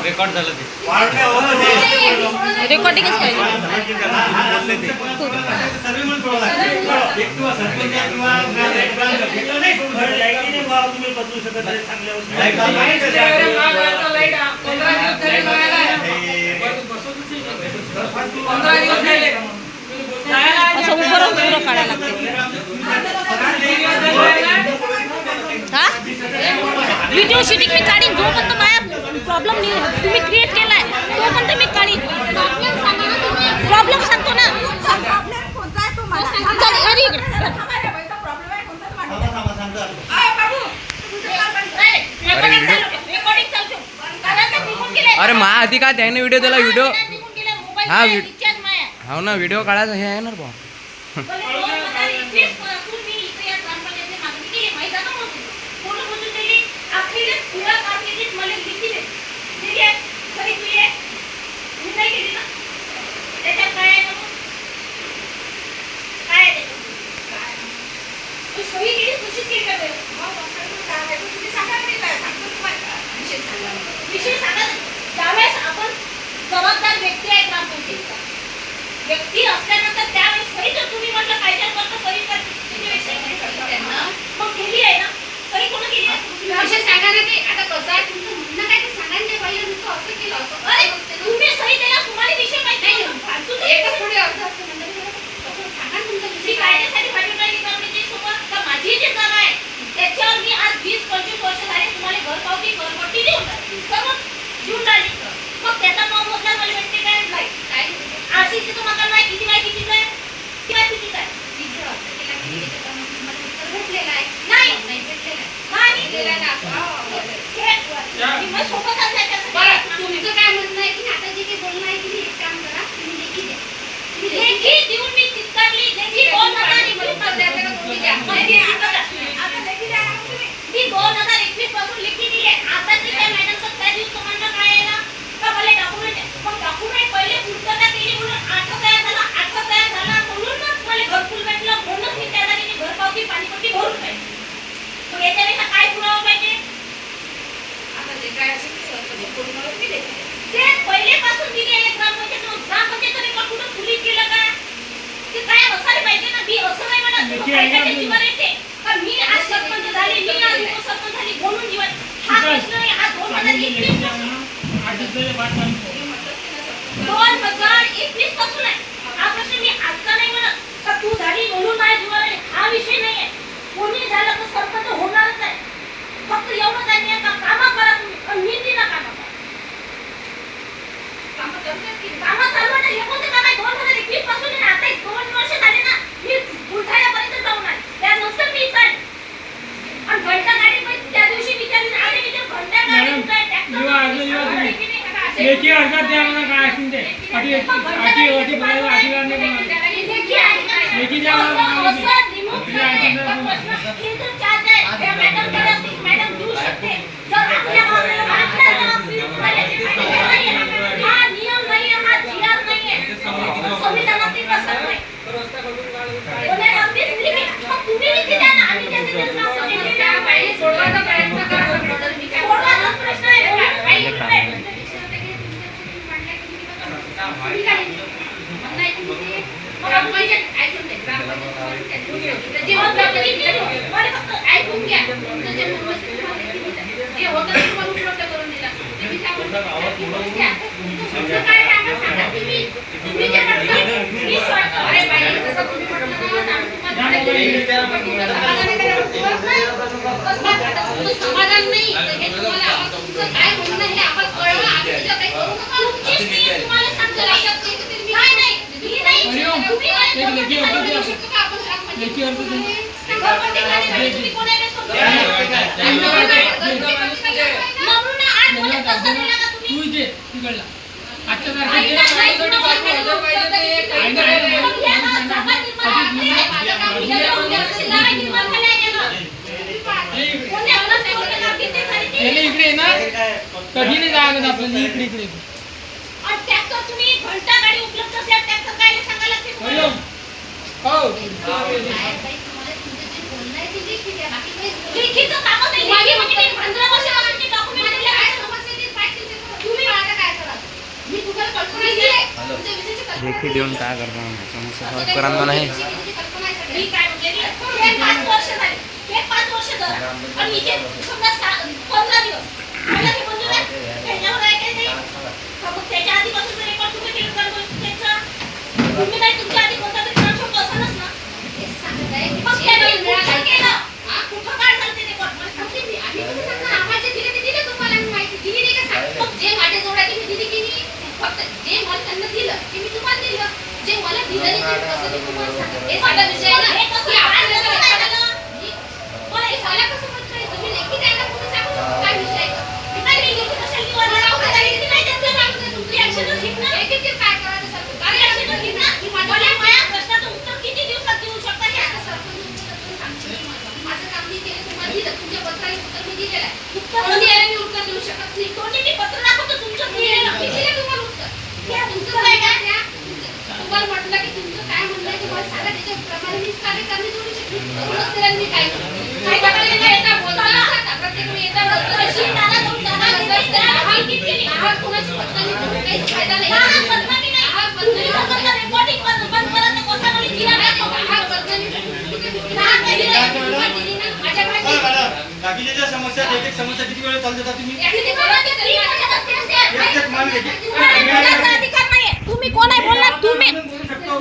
Record झालं ते रेकॉर्डिंगच पाहिजे. असं उभं राहून काढायला लागते. हा व्हिडिओ शूटिंग मी काढीन जोपर्यंत माझा प्रॉब्लेम तुम्ही क्रिएट केलाय तोपर्यंत मी काढीन. प्रॉब्लेम सांगतो ना. अरे मा आधी का त्याने व्हिडिओ दिला व्हिडिओ हा हो ना व्हिडिओ काढायचा हे आहे ना बा. आपण जबाबदार व्यक्ती आहे ग्रामपंचायतीचा व्यक्ती असल्यानंतर त्यावेळेस सही जर तुम्ही म्हटलं कायद्यात तरी मग केली आहे ना तरी कोण केली आहे विषय सांगा ना. ते आता कसं आहे तुमचं म्हणणं काय ते सांगा नाही पाहिजे नुसतं असं केलं असं तुम्ही सही द्यायला तुम्हाला विषय माहिती नाही एकच थोडी अर्ज असते म्हणजे सांगा तुमचा विषय कायद्यासाठी भाजीपाला डिपार्टमेंटच्या सोबत तर माझी जी जागा आहे त्याच्यावर मी आज 20-25 वर्ष झाले तुम्हाला घरपावती घरपट्टी देऊन सर्व देऊन राहिली. मग त्याचा मोबदला मला भेटते काय नाही काय आरसीसी तो मकान नाही किती काय भेटलेला आहे नाही नाही भेटलेला आहे मी सोबत तुमचं काय म्हणणं आहे की आता जे काही बोलणं आहे की एक काम करा तुम्ही लेखी देऊन मी चित्कारली लेखी 2021 पासून लेखी दिली आता जे काय मॅडमचं त्या दिवशी म्हणणं काय आहे ना तर मला डॉक्युमेंट मग डॉक्युमेंट पहिले पूर्तता केली म्हणून 8 तयार झाला म्हणूनच मला घरकुल भेटलं म्हणूनच मी त्या जागी घरपावती पाणीपट्टी भरून पाहिजे. मग याच्यापेक्षा काय पुरावा पाहिजे आता जे काय असेल ते पहिलेपासून दिली आहे ग्रामपंचायत रेकॉर्ड कुठं पोलीस केलं का ते काय असायला पाहिजे ना. मी असं नाही म्हणत मी आज सरपंच झाली मी आज उपसरपंच झाली म्हणून जीवन हा प्रश्न नाही. हा 2021 पासून आहे हा प्रश्न. मी आजचा नाही म्हणत तर तू झाली म्हणून माझ्या जीवाला हा विषय नाही आहे. कोणी झालं तर सरपंच होणारच आहे. फक्त एवढंच आहे का कामं करा तुम्ही पण मी दिला कामं चालू आहे. हे कोणते काम आहे 2021 पासून आता 2 वर्ष झाले ना. मी बुलढाण्यापर्यंत जाऊन आले त्यानंतर मी इकडे आणि घंटा गाडी त्या दिवशी विचारली आले की घंटा गाडी लेखी अर्जात द्या मला काय असेल ते अटी भरायला अधिकार नाही लेखी द्या मॅडम देऊ शकते जर आपल्या हा नियम नाही हा जीआर नाही आहे संविधानातील बसत नाही. तुम्ही विधी द्या ना आम्ही सोडवायचा प्रयत्न करा. सोडवायचा प्रश्न आहे ऐकून घ्या जे होतं ते तुम्हाला उपलब्ध करून दिला काय सांगा तुम्ही जे म्हटलं अरे बाई जसं तुम्ही म्हटलं समाधान नाही हे तुम्हाला तुमचं काय म्हणणं हे आम्हाला कळवा आम्ही काही करू नका तुम्हाला सांगतो लक्षात नाही नाही मी नाही तुम्ही लेखी अर्ज तुम्ही कोण आहे तू इथे तिकडला आजच्या इकडे ना कधी नाही जायला आपल्याला इकडे इकडे ट्रॅक्टर तुम्ही घंटा गाडी उपलब्ध असेल ट्रॅक्टर काय सांगायला लागते हो लिखित कामच आहे मागे म्हणजे 15 वर्षापासूनचे डॉक्युमेंट काय समस्या ते पाहिजे तुम्ही कल्पना जी आहे. तुमच्या विजेची कल्पना देखील देऊन काय करणार समस्या सॉल्व करा नाही मी काय म्हणते हे 5 वर्ष झाले. हे 5 वर्ष झाले. आणि हिचे समजा 15 दिवस. मला हे मंजूर आहे. त्याच्यावर आहे काय नाही. मग त्याच्या आधीपासून रेकॉर्ड तुम्ही केलं का त्याचा? तुम्ही नाही तुमच्या आधी कोणता तरी ट्रान्सफर असलच ना. हे सांगत आहे. मग केलं कुठं केलं? कुठं काय झालं ते रेकॉर्ड? मला सांगते मी. आम्ही तुम्ही सांगा आम्हाला जे दिले ते दिले तुम्हाला मी माहिती दिली नाही का सांग. मग जे माझ्या जोडाची मी दिली की नाही फक्त जे मला त्यांना दिलं ते मी तुम्हाला दिलं. जे मला दिलं नाही ते कसं मी तुम्हाला सांगते. हे साधा विषय आहे ना. हे कसं आपल्याला सांगायला मला हे साला कसं म्हणतोय तुम्ही लेखी द्यायला कुठे सांगू शकता काय विषय आहे? मी काय लेखी कशाला निवड लावू का लेखी नाही त्यांचं सांगते तुमची ऍक्शनच घेत ना. लेखी ते काय करायचं सर? काय ऍक्शनच घेत ना? की माझ्या प्रश्नाचं उत्तर किती दिवसात देऊ शकता हे आता सरपंच सांगते माझं काम मी केलं तुम्हाला दिलं तुमच्या पत्राने उत्तर मी दिलेलं आहे. उत्तर द्यायला मी उत्तर देऊ शकत नाही. कोणी मी पत्र दाखवतो तुमचं दिलेलं मी दिलं तुम्हाला उत्तर. हे तुमचं काय काय तुम्हाला म्हटलं की तुमचं काय म्हणणं आहे तुम्हाला सांगा त्याच्याप्रमाणे मी कार्य करणे जोडू शकते. म्हणूनच त्याला मी काय करतो काय करायला नाही येता बोलताना प्रत्येक वेळी येता बोलतो अशी त्याला जाऊन त्याला हा किती हा कोणाची पत्राने जोडून काहीच फायदा नाही. हा बदनामी नाही. हा बदनामी करता रेकॉर्डिंग बंद करा ते कोसा मला दिला नाही. हा बदनामी बाकीच्या समस्या एक समस्या किती वेळ चालू देता तुम्ही? अधिकार नाहीये. तुम्ही कोण आहे बोलणार? तुम्ही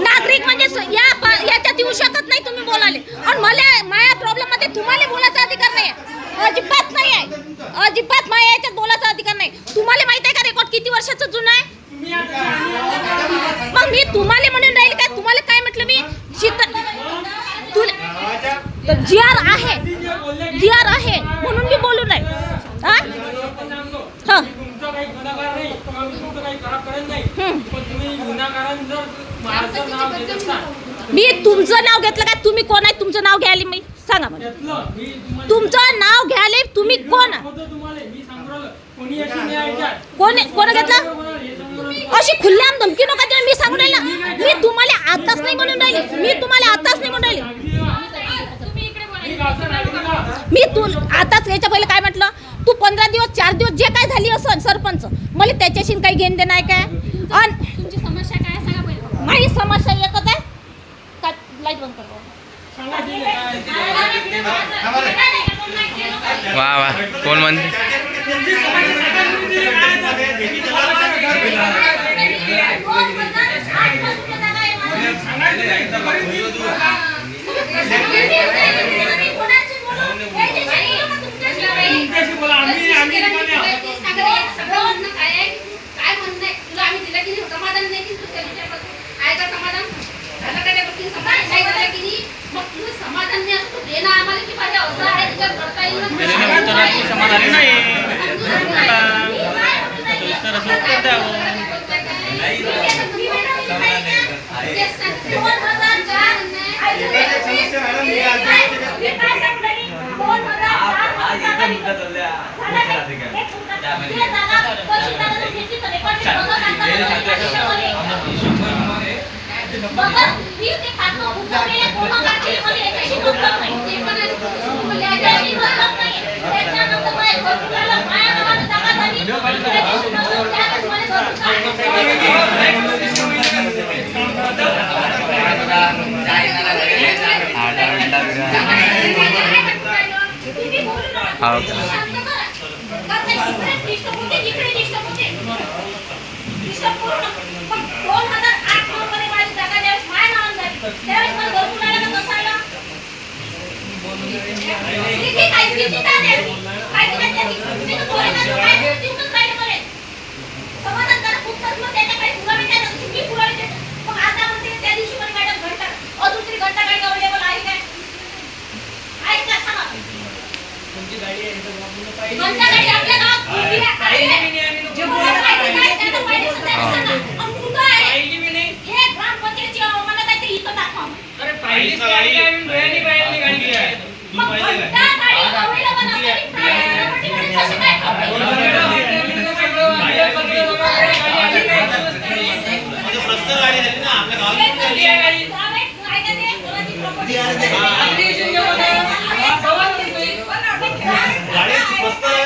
नागरिक म्हणजे याच्यात येऊ शकत नाही तुम्ही बोलाले. आणि मला माझ्या प्रॉब्लेम मध्ये तुम्हाला बोलायचा अधिकार नाही. अजिबात नाही आहे. अजिबात माझ्या याच्यात बोलायचा अधिकार नाही. तुम्हाला माहित आहे का रेकॉर्ड किती वर्षाचं जुनं आहे? मग मी तुम्हाला म्हणून राहील काय? तुम्हाला काय म्हटलं मी? जी आर आहे म्हणून मी बोलून नाही. हा तुमचं काही गुन्हागार नाही तुमचं काही खराब करत नाही पण तुम्ही गुन्हागारांना जर माझं नाव घेत असाल मी तुमचं नाव घेतलं काय? तुम्ही कोण आहे? तुमचं नाव घ्यायला मी सांगा मला. घेतलं मी तुम्हाला तुमचं नाव घ्यायला तुम्ही कोण आहे? तुम्हाला मी सांगू राहिलो कोणी अशी नाही ऐकत. कोण घेतलं? अशी खुल्लाम धमकी नका देऊ. मी सांगून राहिला मी तुम्हाला आताच नाही म्हणून राहिली. मी तुम्हाला आताच नाही म्हणून राहिली. मी तू आताच याच्या पहिले काय म्हटलं? तू 15 दिवस 4 दिवस जे काय झाली असं सरपंच मला त्याच्याशी काही घेणं देणं आहे काय? आणि तुमची समस्या काय सांगा पहिले. माझी समस्या एकच आहे का लाईट बंद कर. वा वा कोण म्हणते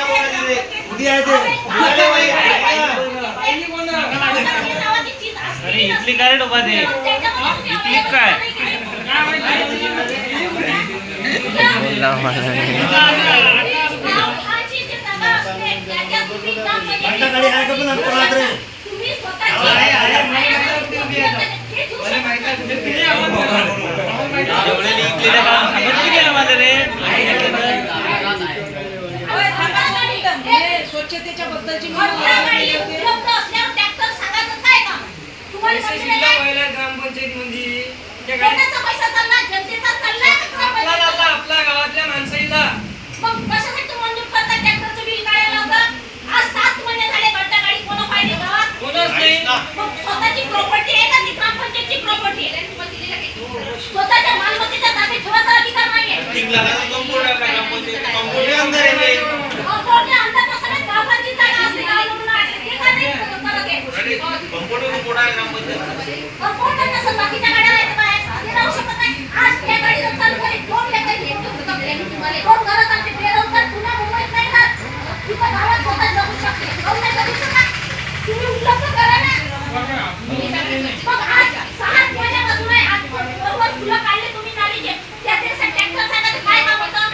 समाधानी नाही कुठे आहे ते? डायरेक्ट उभा दे मग त्याच्यामध्ये तुम्ही क्लिक काय? बोलला मला नाही. गावाची जी जागा असते, त्याच्यात तुम्ही ग्रामपंचायतीत घंटागाडी आहे का पण आता कोणाला तरी? तुम्ही स्वतःची हे घेऊ शकता. एवढे लिंकलेलं काम सांगत नाही केलं माझं रे स्वच्छतेच्या बद्दलची घंटागाडी उपलब्ध असल्यावर ट्रॅक्टर सांगायचं काय काम? तुम्हाला समजलं नाही? ग्रामपंचायतीमध्ये कोणाचा पैसा चालला? जनतेचा चाललाय का ग्रामपंचायतीचा? आपल्या गावातल्या माणसाईला मग कशासाठी तुम्ही मंजूर करता ट्रॅक्टरचं बिल काढायला होतं? आज 7 महिने झाले घंटागाडी कोणा पाहिजे गावात? कोणच नाही मग स्वतःची प्रॉपर्टी आहे का ती ग्रामपंचायतची प्रॉपर्टी आहे? स्वतःच्या मालमत्तेच्या ताब्यात ठेवायचा अधिकार नाहीये. कोर्टच्या अंदर सगळ्यात गावाची जागा असते, गाव म्हणून आहे. ते का नाही करत आहे? कोर्टात नसेल, बाकीच्या गाड्या आहेत बाहेर. ते राहू शकत नाही. आज त्या गाडीला चालू झाली, 2 लेकरं एकटे होतं तुम्हाला. 2 घरं चालते, बेरोजगार पुन्हा मुंबईत नाही राहत. तिथं गावात स्वतः जगू शकते. काहून नाही जगू शकत? तुम्ही उपलब्ध करा ना. मग आज 6 महिन्यापासून आहे. आज बरोबर फुलं काढले तुम्ही नालीचे. त्याच्यासाठी ट्रॅक्टर सांगायचं काय काम होतं? पण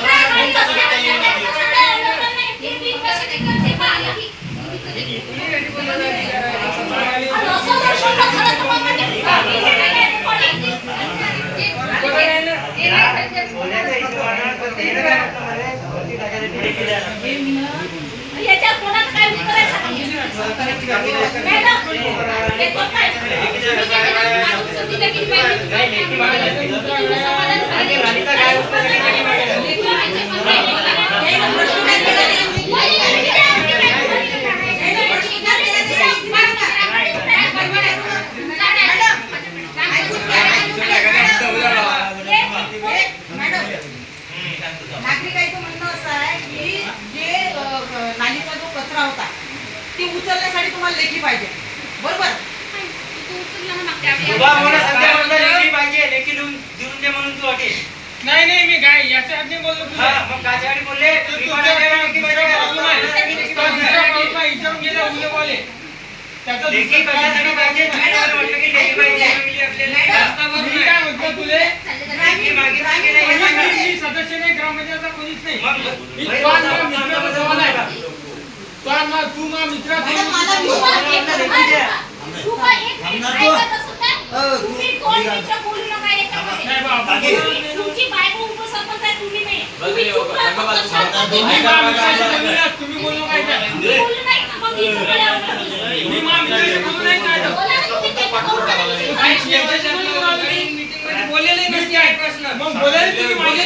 काय गाडी असते, ट्रॅक्टर सांगायला अवलंबून नाही. ते बिल कशाने करते पाहिलं की? आणि असं जर शोधलं खरं तर मग म्हणजे हे नाही आहे, पडली. याच्यावर कोणाचं काय उत्तर आहे सांगा. मॅडम, हे तो काय? तुम्ही काय केलं? नागरिकांचं म्हणणं असं आहे की जे नालीचा जो कचरा होता ती उचलण्यासाठी तुम्हाला लेखी पाहिजे, बरोबर? नाही नाही मी काय याच्या हात बोललो तुला विचारून गेले उद्या बोले त्याचा मी काय म्हणतो तुले मी सदस्य नाही ग्रामपंचायतचा कोणीच नाही तू मा मित्र तू काय एक मिनिट ऐकत असत का? तुम्ही कोण मित्र बोलू नका याच्यामध्ये. तुमची बायको उपसरपंच आहे, तुम्ही नाही. तुम्ही चुप राहा, फक्त शांत बसा. तुम्ही बोलू काय तुम्ही बोलू नाही, मग मी तुम्हाला आवडत मी मा मित्राशी बोलू नाही काय बोला ना तुम्ही त्याचं कौन बोललेले नसते ऐकलं मग बोलायला तुम्ही बोलले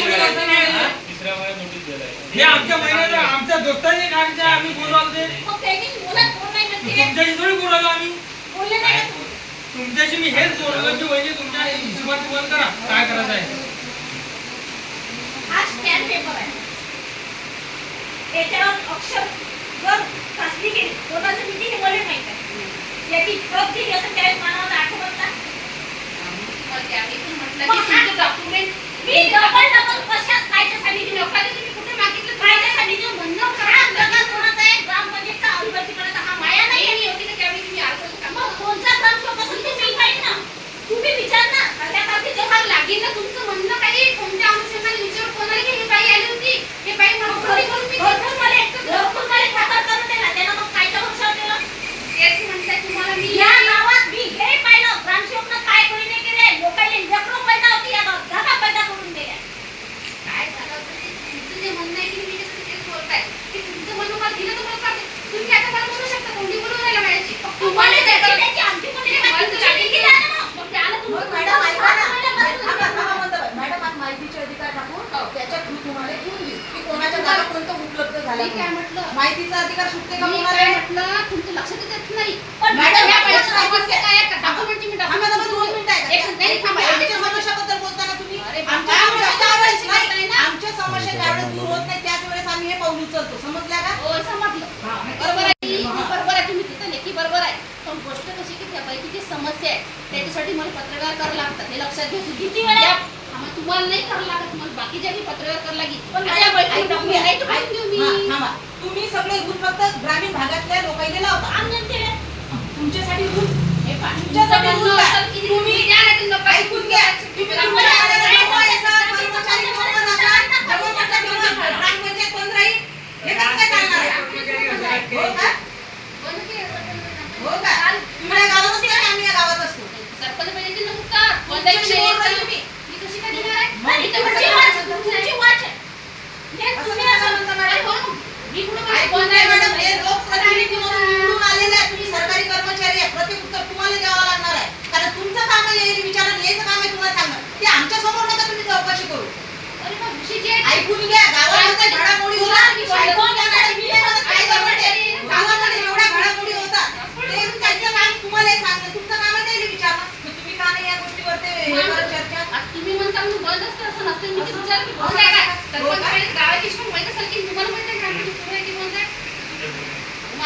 हे आमच्या महिन्याचा आमच्या दोस्तांनी काय आम्ही बोलवलं ते मग त्यांनी बोला कोण नाही म्हणते. तुमच्याशी थोडी बोलवलं आम्ही बोलले नाही ना तुम्ही. तुमच्याशी मी हेच बोललो की वहिनी तुमच्या हिशोबात बंद करा काय करायचं आहे हा स्टॅम्प पेपर आहे. याच्यावर अक्षर जर चाचणी केली कोणाचं किती हे मला माहित आहे. याची प्रत दिली असेल त्यावेळेस मानवाला आठवत का? मी डबल कशा कायच्यासाठी दिलं? तुम्ही कुठे मागितलं? कायच्यासाठी दिलं? म्हणणं काय जगा कोणाचा आहे? ग्रामपंचायतचा अविभाजीपणाचा हा माया नाही आहे. मग कोणचा ग्रामसेवक असेल ते सांगायचं ना. तुम्ही विचार ना. त्या काळी जेव्हा लागेल ना तुमचं म्हणणं काही कोणत्या अनुषंगाने विचार कोणाला की हे बाई आली होती हे बाई घरकुल मला खातर करून दिला त्यानं मग कायच्या वर्षावर दिलं? तेच म्हणताय तुम्हाला मी या गावात मी हे पाहिलं ग्रामसेवकनं काय कोणी नाही केले. लोकांनी लेकरं पैदा होती या गावात जागा पैदा करून दिल्या. काय झालं असेल ते तुमचं जे म्हणणं आहे की मी त्याच्यासाठी तेच बोलताय की तुमचं म्हणणं मला दिलं तर मला पाहिजे. तुम्ही आता मला बोलू शकता कोणती बोलून राहिला माझ्याची तुम्हाला त्याची आमची पण दिला ना मग. मग त्याला तुमचं मॅडम ऐका ना. मॅडम आज माहितीचे अधिकार टाकून त्याच्या थ्रू तुम्हाला घेऊन देऊ की कोणाच्या जागा कोणतं उपलब्ध झालं मी काय म्हटलं माहितीचा अधिकार सुटते का मी कोणाला? काय म्हटलं तुमचं लक्षातच येत नाही. पण मॅडम या मॅडम, बाईचं मॅडम, समस्या काय आहे? डॉक्युमेंटची मी आम्ही आता 2 मिनिटं आहे एक नाही थांबा. आमच्या समस्याबद्दल बोलताना तुम्ही अरे आमच्या बाबा, समस्या आमच्या ज्यावेळेस समस्या नाही, नाही ना. आमच्या समस्या ज्यावेळेस दूर होत नाही त्याच वेळेस आम्ही हे पाऊल उचलतो. समजल्या का? हो समजलं. बरोबर आहे की बरोबर आहे तुम्ही तिथं लेखी बरोबर आहे. पण गोष्ट कशी की त्या बाईची जी समस्या आहे त्याच्यासाठी मला पत्रव्यवहार करावं लागतं हे लक्षात घ्या. किती वेळा तुम्हाला नाही करावं लागत मग बाकीच्या बी पत्रव्यवहार करावं लागेल. पण माझ्या बाईची डॉक्युमेंट नाही तर करून देऊ मी. तुम्ही सगळे इथून फक्त ग्रामीण भागातल्या लोकांना लावता. आम जनतेला तुमच्यासाठी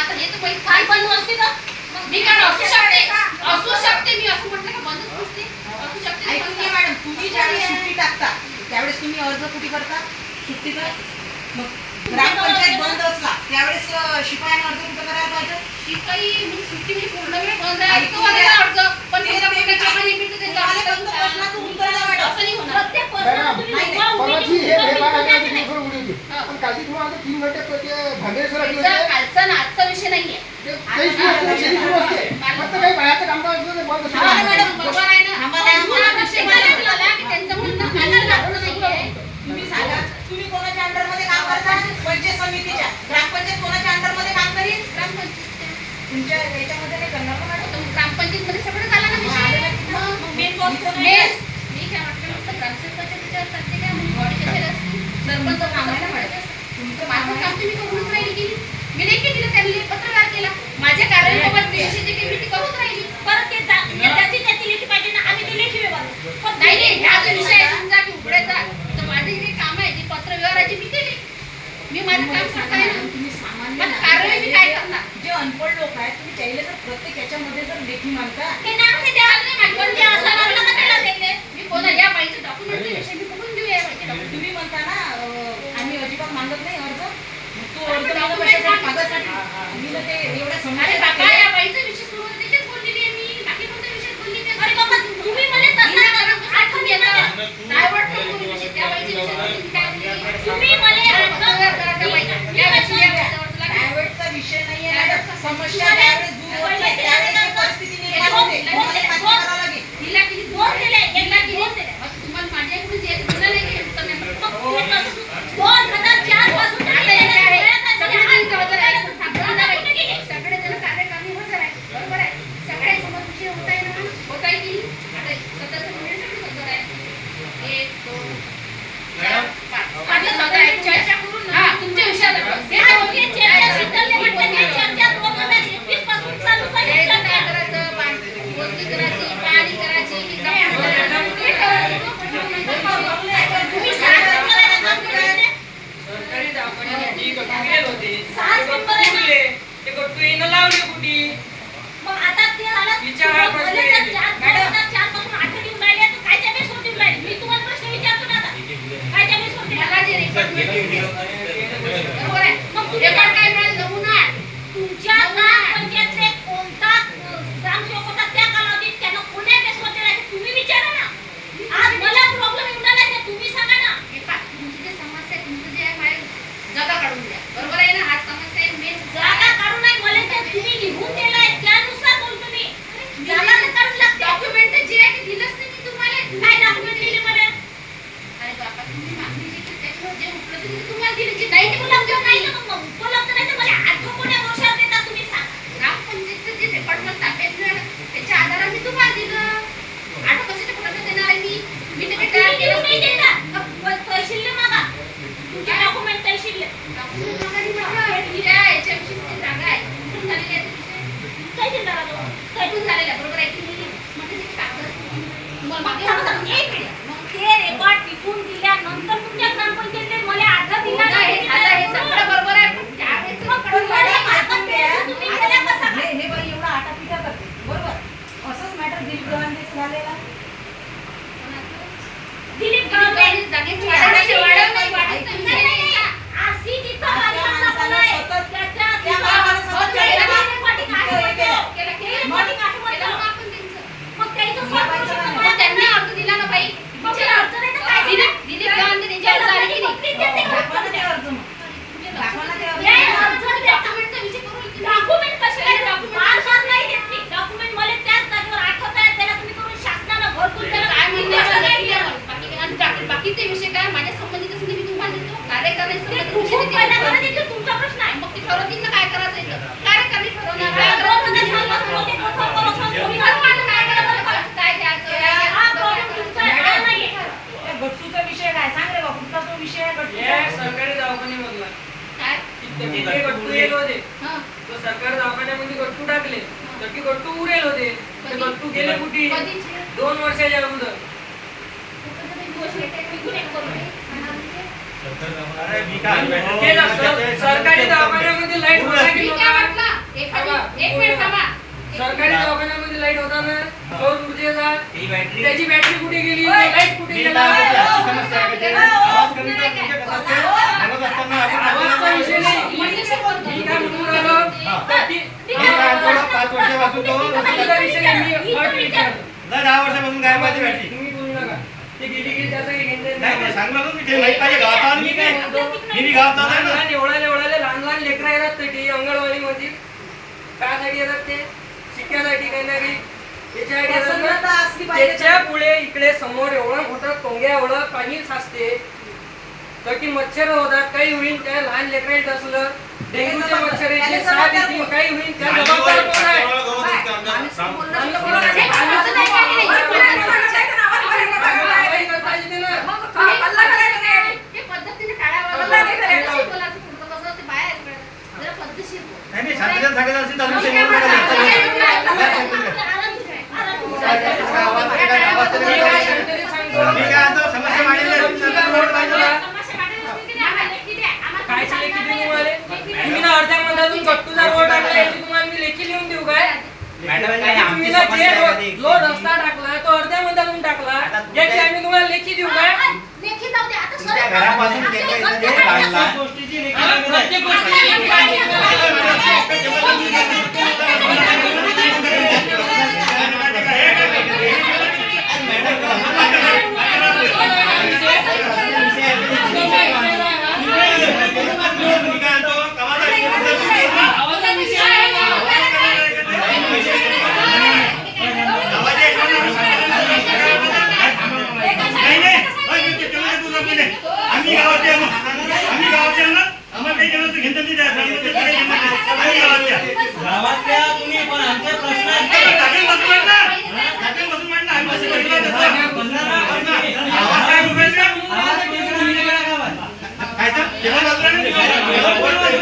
आता हे तर काही काय बंद असते का मी काय असू शकते मी असं म्हटलं का बंदच नसते असू शकते ऐकून घ्या मॅडम, तुम्ही ज्यावेळेस सुट्टी टाकता त्यावेळेस तुम्ही अर्ज कुठे करता सुट्टीचा? मग ग्रामपंचायत बंद असला त्यावेळेस शिपायाने अर्ज कुठं करायला पाहिजे? शिपाई म्हणजे सुट्टी म्हणजे पूर्ण वेळ बंद आहे तो वाला अर्ज पण समजा कोणी कामानिमित्त त्यांचा अर्ज तुम्हाला फक्त प्रश्नाचं उत्तर द्या मॅडम. असं नाही होणार प्रत्येक प्रश्नाला तुम्ही नाही, उभा उभी परवाची हे उभी भेदभाव उभी आहे उभी ना, उभी. उडी होती. पण कालची तुम्हाला 3 घंटे भांडे सर कालचा ना आजचा विषय नाहीये काही सुरू असते, शेती सुरू असते. फक्त काही बाहेरचं कामकाज असलं ते बंद हा असतं. मॅडम बरोबर आहे ना आम्हाला आमचा विषय काय झाला की त्यांचं म्हणणं काहीच लागलं नाहीये तुम्ही सांगा, तुम्ही कोणाच्या अंडरमध्ये काम करता? पंचायत समितीच्या. ग्रामपंचायत कोणाच्या अंडरमध्ये काम करील? तुमच्या याच्यामध्ये नाही करणार ना मॅडम? ग्रामपंचायत मध्ये सगळं झालं ना विषय मग मेन बॉस कोण आहे? मेस मी काय म्हटलं नुसतं ग्रामसेवकाच्या त्याच्यावर चालते का म्हणजे बॉडी कशाला असते सरपंच काम आहे ना मॅडम तुमचं माझं काम तुम्ही करूनच राहिली गेली मी लेखी दिलं त्यांनी पत्रव्यवहार केला माझ्या कार्यालयाबाबत विषयाची काही भीती करूच राहिली परत ते त्याची लेखी पाहिजे ना आम्ही ते लेखी व्यवहार पण नाही नाही ह्या जो विषय आहे तुमचा की उघडायचा तर माझे जे काम आहे ती पत्रव्यवहाराची मी केली मी माझं काम करताय ना तुम्ही सामान्य पण कार्यालय मी काय करणार जे अनपढ लोक आहेत तुम्ही त्याला जर प्रत्येक याच्यामध्ये जर लेखी मागता ते नाव नाही द्यायला नाही माहिती. पण ते असं लागलं का त्याला द्यायले. मी कोणा या बाईचं डॉक्युमेंटचा विषय मी बघून घेऊ या बाईचे डॉक्युमेंट तुम्ही म्हणता ना आम्ही अजिबात मागत नाही अर्ज. मग तो अर्ज अरे मला document कशासाठी? मागत कागदासाठी. मी ना ते एवढ्या अरे समस्या बाबा या बाईचा विषय सुरू होता त्याच्यात बोललेली आहे मी बाकी कोणत्या विषयात बोलली नाही अरे बाबा तुम्ही मला तसं आठवण येतं डायव्हर्ट नको करू विषय त्या बाईच्या विषयात तुम्ही काय बोलली तुम्ही मला पत्रव्यवहार करायचा बाई या विषयी या बाईच्यावर चला की. प्रायव्हेटचा विषय नाहीये मॅडम. समस्या त्यावेळेस दूर होत नाही, त्यावेळेस ती परिस्थिती निर्माण होते. तुम्हाला मान्य करावं लागेल. हिला किती दोन दिले, हिला किती मग तुम्हाला माझ्याकडून जे दिलं नाही की उत्तर नाही मिळत. मग ते कसं 2004 पासून आता हे आहे. आहे. सगळे सगळे जण जबाबदार आहे. आता कुठे गेले? सगळे जण कार्यकारिणी हजर आहे बरोबर आहे सगळे समोर विषय होत आहे ना होत आहे की आता स्वतःचं मिळून सगळे हजर आहे 1 2 4 5 आता स्वतः एक चर्चा करून ना तुमच्या विषयात हे दोघे चर्चा सिद्धले म्हटलं की चर्चा 2021 पासून चालू काय करायची. करायचं मोजणी करायची पाणी करायची तुम्ही 7 मेंबरांना काम करायचं. सरकारी दवाखान्यासाठी गट्टू गेले होते सहाच member आहे ना? ते गट्टू येणं लावले कुठे मग आता ते झालं. विचार हा प्रश्न भले आहे. जर 2004 पासून 8 देऊन राहिले तर कायच्या बेसवर देऊन राहिले? मी तुम्हाला प्रश्न विचारतो ना आता. कायच्या बेसवर देऊन मला राहिले? जे रेकॉर्ड मिळते बरोबर आहे मग तुम्ही रेकॉर्ड काय मिळालं नमुना तुमच्या ग्रामपंचायतचे कोणता ग्रामसेवक होता त्या कालावधीत त्यांना कोण्या बेसवर दिला ते तुम्ही विचारा ना. आज मला प्रॉब्लेम येऊन राहिला ते तुम्ही सांगा ना. हे पहा, तुमची जे समस्या आहे तुमचं जे आहे माझ्या जागा काढून द्या बरोबर आहे ना हा समस्या आहे मेन जागा काढून नाही मला ते तुम्ही लिहून दिलाय त्यानुसार बोलतो मी. जागा तर काढून लागते. डॉक्युमेंट जे आहे ते दिलंच नाही मी तुम्हाला काय डॉक्युमेंट दिले मला? अरे बाबा तुम्ही मागणी जी केली त्याच्यावर जे उपलब्ध ते तुम्हाला दिली जी नाही ते उपलब्ध उपलब्ध नाही नाही तर मग उपलब्ध नाही तर मला आठवण कोण्या वर्षात देता तुम्ही सांगा. ग्रामपंचायतचं जे रेकॉर्ड मला ताब्यात मिळालं त्याच्या आधाराने मी तुम्हाला दिलं आठ कशाच्या कुठं देणार आहे मी तर काही तयार तुम्ही लिहून नाही केलं देता. तहसीलला मागा. तुमचे डॉक्युमेंट तहसीलला. याच्याविषयी जी जागा आहे कुठून झालेली आहे ते तहसीलदाराजवळ. कुठून झालेलं आहे बरोबर आहे की नाही म्हणजे जे कागद असतील, तुम्हाला मग मागे थांबा, होतं. एक मिनिट. मग ते रेकॉर्ड टिपून दिल्यानंतर तुमच्या ग्रामपंचायतीने मला आधार दिला आता नाही. हे सगळं बरोबर आहे पण त्यावेळेस मग तुम्हाला मागत नाही, तुम्ही केल्या कसा? हे बाई एवढा आटापिटा करते बरोबर. असंच मॅटर दिलीप गव्हाणेचं झालेला. दिलीप गावडे. जागेची नाही, नाही. RCGचा बांधकामला पण आहे. त्याच्या त्या माणसाला सतत त्याला केलं. reporting आठवतं. reporting आठवतं. मग त्याचं स्वतःचं त्यांनी अर्ज दिला ना बाई मग ते अर्ज नाही तर काय दिलं? दिलीप गावांनी त्यांची अर्ज आली की नाही नोकरी देते का? दाखवा ना ते अर्ज मग. दाखवा ना ते अर्ज. हे अर्ज द्या. डॉक्युमेंटचा विषय करू की डॉक्युमेंट कसे काय डॉक्युमेंट नाही देत मी. डॉक्युमेंट मला त्याच जागेवर आठवत आहे त्याला तुम्ही करून शासनानं घरकुल त्याला काय तुम्ही म्हणते असं नाही मला केलं. बाकी आणि बाकीचे विषय काय माझ्या संबंधित असेल मी तुम्हाला देतो कार्यकारी ते संबंधित कुठून विषय पैदा देतो. करत येते तुमचा प्रश्न आहे. मग ते ठरवतील ना काय करायचं इथं कार्यकारी ठरवणार काय काय रोज करायचं नाही सांगत होते, कठोर करून तुम्ही ठरवा ना काय करायचं काय द्यायचं हा प्रॉब्लेम तुमचा आहे, हा नाहीये. त्या गट्टूचा विषय काय सांग रे बा. कुठचा तो विषय आहे हे गट्टूचा? सरकारी दवाखान्यामधला काय तिथे गट्टू येत होते हं. तो सरकारी दवाखान्यामध्ये गट्टू टाकले तर ते गट्टू उरेल होते ते गट्टू गेले कुठे कधीचे? 2 वर्षाच्या अगोदर अरे मी काय ते सरकारी दवाखान्यामध्ये लाईट मी काय म्हटलं एक मिनिट थांबा. सरकारी दवाखान्यामध्ये लाईट होता ना सौर ऊर्जेचा ही बॅटरी त्याची बॅटरी कुठे गेली होय. लाईट कुठे मी गेला काय बोलतो, याची समस्या आहे का ते? आवाज कमी कर, तुमचे कसं असते? बोलत असताना आपण आवाजचा विषय नाही मी काय म्हणून राहिलो तर ती- मी काय बोलतो, 5 वर्षापासून तो तुमचा विषय नाही मी हॉट विचारतो. नाही, 10 वर्षापासून काय पाहिजे बॅटरी तुम्ही बोलू नका ते गेली गेली त्याचं काही घेणं देणं नाही नाही. नाही, सांग ना तुम्ही, ते माहित पाहिजे गावात आलो मी काय मी गावात आलो लहान ना. लहान एवढाले लहान लहान लेकरं येतात ते ती अंगणवाडी मध्ये कायसाठी येतात ते शिकण्यासाठी काही ना काही त्याच्यासाठी येतात प्रसन्नता ना. असली पाहिजे. त्याच्या पुढे इकडे समोर एवढं मोठं टोंग्या एवढं पाणी साचते तर की मच्छर होतात काही होईल त्या लहान लेकरांचं असलं डेंग्यूचे मच्छर येते साथ येतील काही होईल त्या जबाबदार कोण आहे माणूस बोलणं हे शिकवलं असं नाही काय केलं. हे काही करता येते ना. हे पद्धतीने टाळावं लागतं. बोलायचं पुढचं कसं असते बाहेर जरा पद्धतशीर बोल. नाही नाही, शांततेत सांगायचं असेल तर अजून शेंगोळ नका लावू. आवाज तरी काय, आवाज तरी मी काय. काय शांततेत सांगतो. मी काय म्हणतो, समस्या मांडलेली आहे. कायची लेखी देऊ तुम्हाला तुम्ही ना अर्ध्या मधातून गट्टूचा रोड टाकला याची तुम्हाला मी लेखी लिहून देऊ काय मॅडम काय तुम्ही आमची ना समस्या आहे का जे ती? जो रस्ता टाकला तो अर्ध्या मधातून टाकला याची आम्ही तुम्हाला लेखी देऊ काय लेखी जाऊ दे आता तुमच्या घरापासून ते काही इथे काढला. गोष्टीची लेखी हा, प्रत्येक मी काय म्हणतो, गावात आहे, गावाचा विषय आहे. नाही नाही, होय, मी ते तेवढं तुझं बोलले. आम्ही गावाचे आहे मग. आम्ही गावाचे आहे ना. आम्हाला काही घेणं तर घेणं नाही द्या. आम्ही गावाचे आहे. गावातल्या तुम्ही पण आमचे प्रश्न आहेत. टाकेल बसून मांड ना. टाकेल बसून मांड ना. आम्ही बसून बसलो तसं. बस ना. आवाज काय बोलायचा? आवाज तुम्ही बोलले का गावात? काय तर? जेवण बाजूला नाही?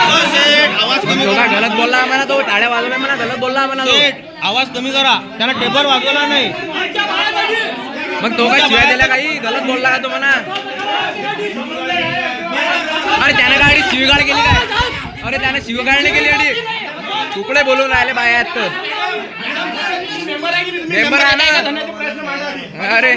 तो काय गलत बोलला आम्हाला, तो टाळ्या वाजवल्या म्हणा, गलत बोलला आम्हाला तो. आवाज कमी करा त्याला टेबल वाजवला नाही. मग तो काय शिवाय दिला काही गलत बोलला का तो म्हणा. अरे त्याने गाडी शिवीगाळ केली काय? अरे त्याने शिवीगाळ नाही केली गाडी. तुकडे बोलून राहिले बायात मेंबर आहे ना. अरे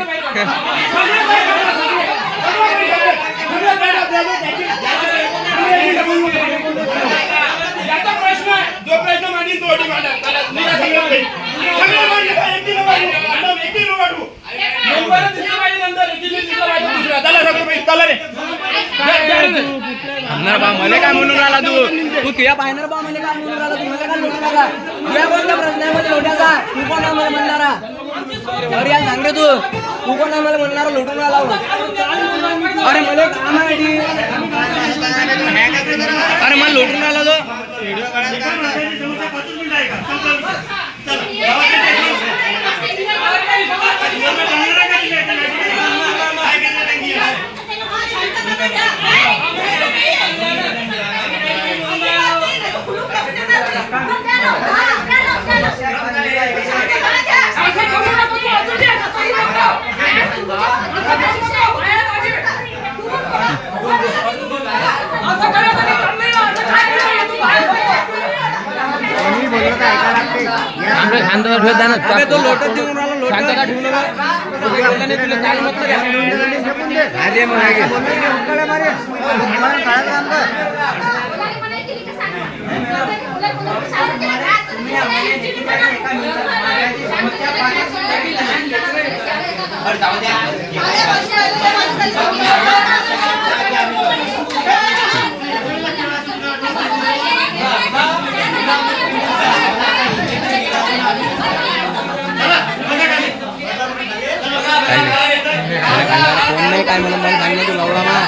याचा प्रश्न आहे. जो प्रश्न मांडील तो अटी मांडा. मी काय सांगत नाही. सगळे मांडले का? एकटीनं मांडू. मॅडम, एकटीनं मांडू. मेंबरं दिसलं पाहिजे नंतर, एकटीनं दिसलं पाहिजे दुसऱ्या. चला सगळं बाई, चला रे. थांबणार बा, मला काय म्हणून राहिला तू? तू तुझ्या पाहणार बा, मला काय म्हणून राहिला तू? मला काय म्हणून राहिला? तुझ्या कोणत्या प्रश्नामध्ये लोट्याचा? तू कोण आहे मला म्हणणारा? अरे यार सांग रे तू कोण आहे मला म्हणणारा लोटून राहिला? अरे मला काम आहे ती. अरे मला लोटून राहिला तो. व्हिडिओ काढायला समस्या 5 मिनिटं आहे का? संपला विषय. चला, गावाचे काय करणार आहे? अरे तो लोटत देऊन राहिला, लोटत ठेवून मला केली का सांग. जाऊ द्या. कोण नाही काय मला मला सांगितलं तू लावला ना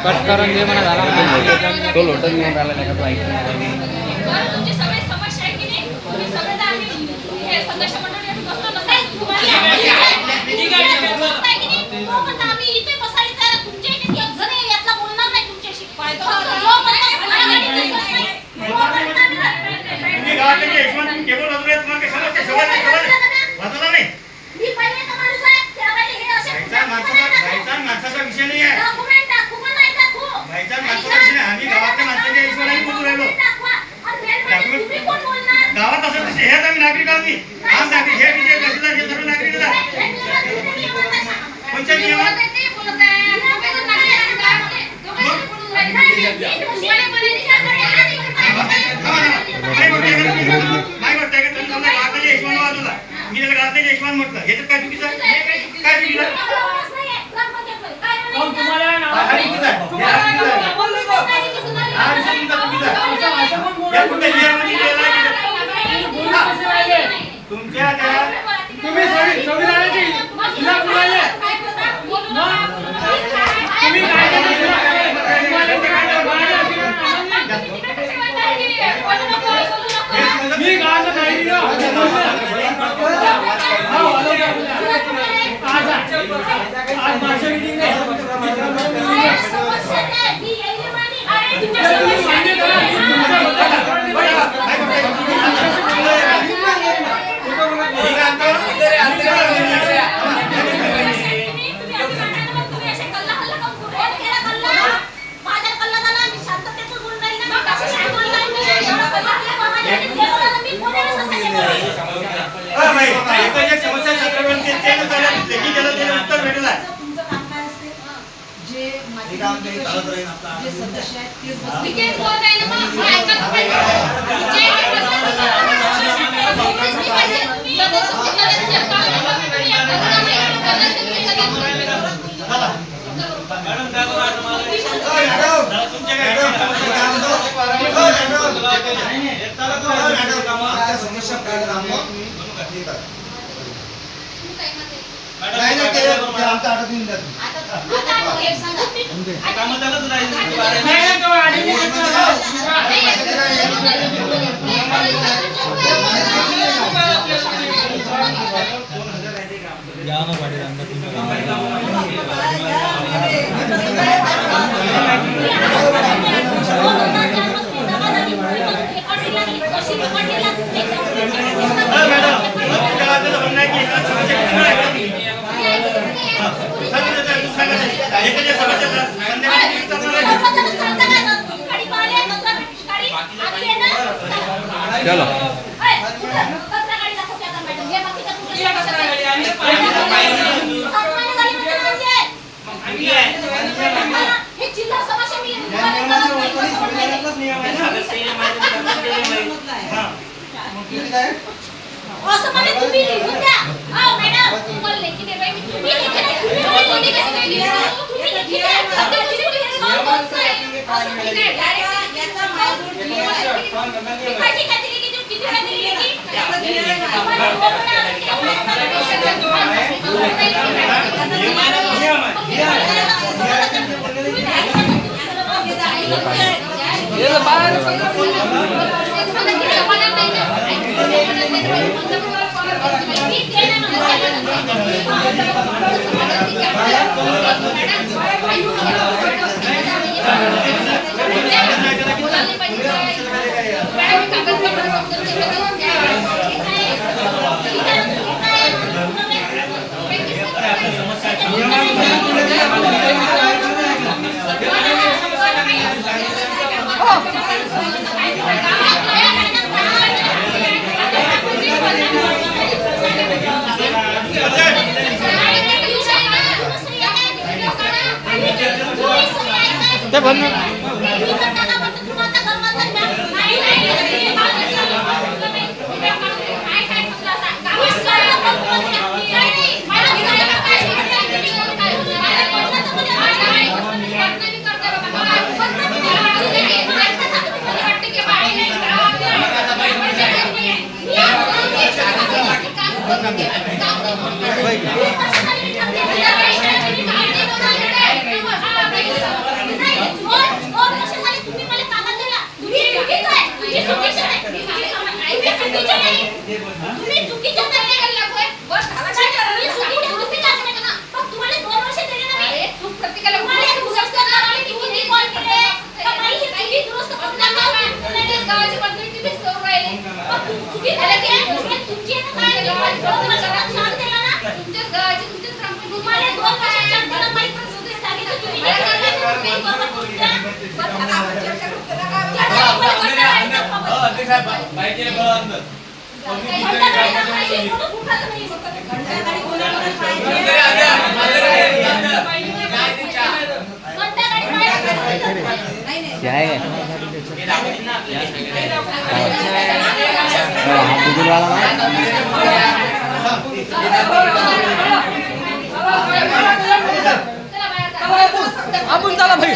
कट करून दे म्हणा झाला तो लोटच घेऊन राहिला नाही का तो बरं, तुमची सगळी समस्या आहे की नाही? तुम्ही सगळे तर आम्ही हे सदस्य मंडळी बसलो नसतो. तुम्हाला आहे की नाही? तो म्हणतो आम्ही इथे बसायला तयार आहे. तुमच्या इथे एक जण यातला बोलणार नाही तुमच्याशी. जो म्हणतो घोडागाडी तसंच नाही. जो म्हणतो तुम्ही गावातले जे यशवंत केबल वाजवले आहेत, तुम्हाला काही समजते? वाजवला नाही? मी पहिले तर माणूस आहे. त्यावेळी हे असे भाईचा माणसाचा विषय नाही आहे. डॉक्युमेंट दाखवू का नाही दाखवू? भाईचा माणसाचा विषय नाही. आम्ही गावातल्या माणसाच्या हिशोबाने बोलू राहिलो. दाखवा. आणि मेन म्हणजे तुम्ही कोण बोलणार? गावात असं तसे हेच आम्ही नागरिक आहोत. आम नागरिक हे विजय तहसीलदार हे सर्व नागरिक आहेत. कोणत्या नियमात? काय म्हणताय का तुम्ही समजा गावातले यशवंत वाजवला, मी त्याला गावातले यशवंत म्हटलं, ह्याच्यात काय चुकीचं आहे? काय चुकीचं आहे? तुम्हाला नाव हा चुकीचं आहे. हा विषय तुमचा चुकीचा आहे. या कुठल्या नियमाने केला आहे? तुमच्या त्या तुम्ही संविधानाची खिलाफ बोलायले. तुम्ही कायद्याच्या खिलाफ बोलायले. तुम्हाला ते कायद्यावर बोलायचे अधिकार नाही. मी गावाला नाही दिलं. आज माझ्या मीटिंग नाही. एकच एक समस्या छत्रपती त्यानं त्याला लेखी केलं, त्याला उत्तर भेटलं आहे. तुमचं काम काय असते? जे माझे जे सदस्य आहेत तेच बसले. मी तेच बोलत आहे ना मग. मी ऐकत नाही. जे काही प्रश्न तुम्ही पाहिजे. तुम्ही सदस्य चलो असं म्हणे तुम्ही लिहून द्या. हो मॅडम तुम्हाला लेखी दे बाई. तुम्ही लिखी नाही. तुम्ही बोलली कशी काय लिहिली? तुम्ही लिखी द्या. असं ठीक आहे. डायरेक्ट याचा मागून लिखायची काय दिली की किती काय दिली की बंद क्या है हाथ बुजुर्ग वाला आपण चला भाई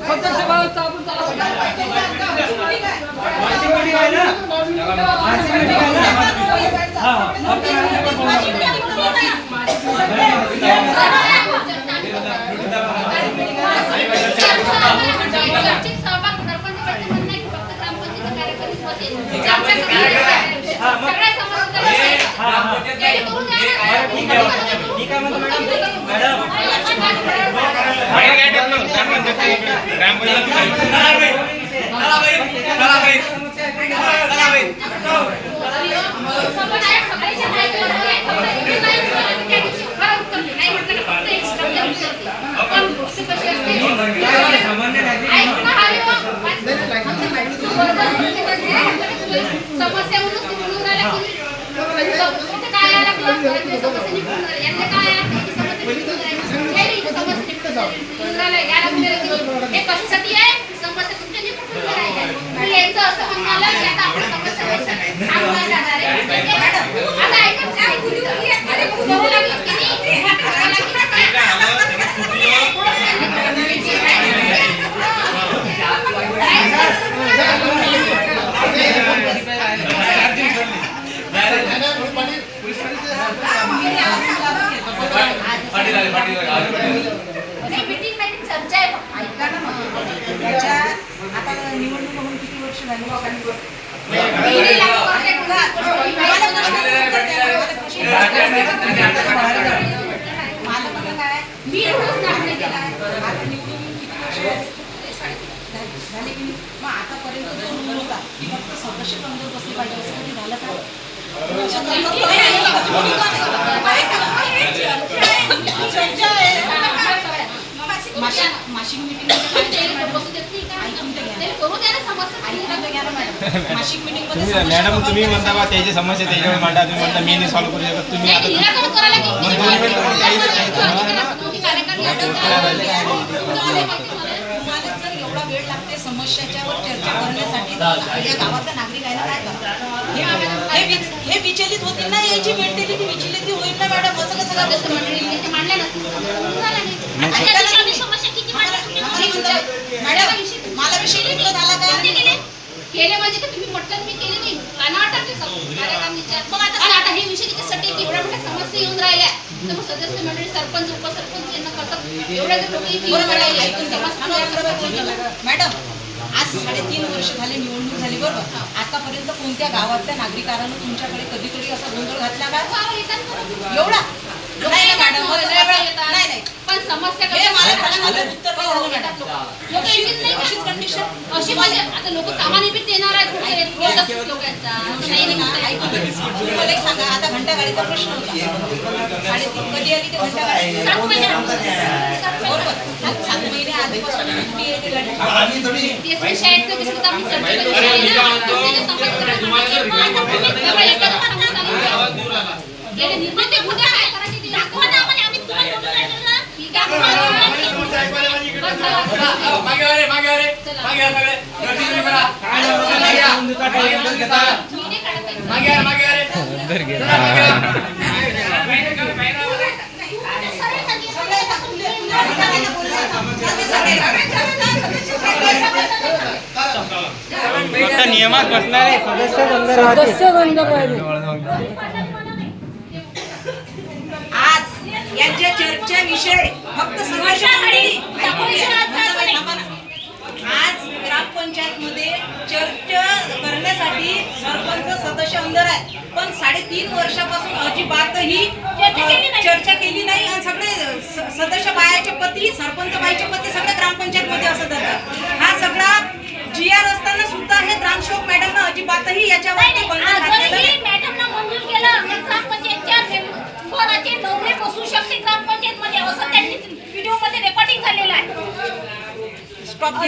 सदस्य बाळांचा आपण चला समस्या म्हणून राहिला काय आला हे कशासाठी आहे समस्या तुमच्या निपटून राहिल्या यांचं असं म्हणणं आलं की आता आपण समस्या आता चर्चा आहे ऐका ना मग आता निवडणूक म्हणून किती वर्ष झाली माझं म्हणणं काय मी रोज नाही केला आता निवडणूक किती वर्ष झाले की मग आतापर्यंत जो रूल होता की फक्त सदस्य समजून बसले पाहिजे असं कधी झालं का मासिक मीटिंग मासिक मीटिंग मॅडम तुम्ही म्हणता बा त्याची समस्या त्याच्यावर मांडा तुम्ही म्हणता मी नाही सॉल्व्ह करू शकत तुम्ही तुम्हाला जर एवढा वेळ लागते समस्याच्यावर चर्चा करण्यासाठी या गावातल्या नागरिक आहे ना काय करतात हे विचलित होतील ना याची मेंटॅलिटी विचलित होईल ना मॅडम असं कसं करतात मंडळी मांडल्या मॅडम मला विषय निघलं झाला काय केले म्हणजे का तुम्ही म्हटलं मी केले नाही कानावर टाकले मग आता हे विषय त्याच्यासाठी एवढ्या मोठ्या समस्या येऊन राहिल्या तर मग सदस्य मंडळी सरपंच उपसरपंच यांना कसं एवढ्या जर लोक इथे येऊन राहिले मॅडम आज 3.5 वर्ष झाले निवडणूक झाली बरोबर आतापर्यंत कोणत्या गावातल्या नागरिकांना तुमच्याकडे कधीतरी असा गोंधळ घातला का एवढा नाही ना मॅडम नाही पण समस्या हे मला प्रश्नाचं उत्तर नाही झालं मॅडम लोक येतील नाही अशीच कंडिशन अशी म्हणजे आता लोक कामानिमित्त येणार आहेत लोकांचा तुम्ही मला एक सांगा आता घंटागाडीचा प्रश्न होता 3:30 कधी आली ते घंटागाडी 7 महिने बरोबर 7 महिने आधीपासून कुठे येते गाडी तेच विषय आहेत तर त्याच्यात आम्ही गेले निर्णय ते उद्या काय करायचे ते दाखवा ना आम्हाला आम्ही तुम्हाला बोलू राहिलो ना ठीक आहे रे मागे रे मागे या सगळे गर्दी तुम्ही करा मागे या. मागे या, मागे या रे चला, मागे या. फक्त नियमात बसणारे सदस्य बंद पाहिजे. आज यांच्या चर्चा विषय फक्त आज ग्रामपंचायत मध्ये चर्चा करण्यासाठी सरपंच सदस्य अंदर आहे, पण 3.5 वर्षापासून अजिबातही चर्चा केली नाही आणि सगळे सदस्य बायाचे पती सरपंच बाईचे पती सगळे ग्रामपंचायत मध्ये असत होतात. हा सगळा GR असताना सुद्धा हे ग्रामसेवक मॅडमनं अजिबातही याच्यावरती बंधन घातलेलं नाही. मॅडमला मंजूर केलं ग्रामपंचायतच्या मेंबराचे नवरे बसू शकते ग्रामपंचायत मध्ये असं त्यांनी व्हिडिओ मध्ये रेकॉर्डिंग झालेलं आहे. स्टॉप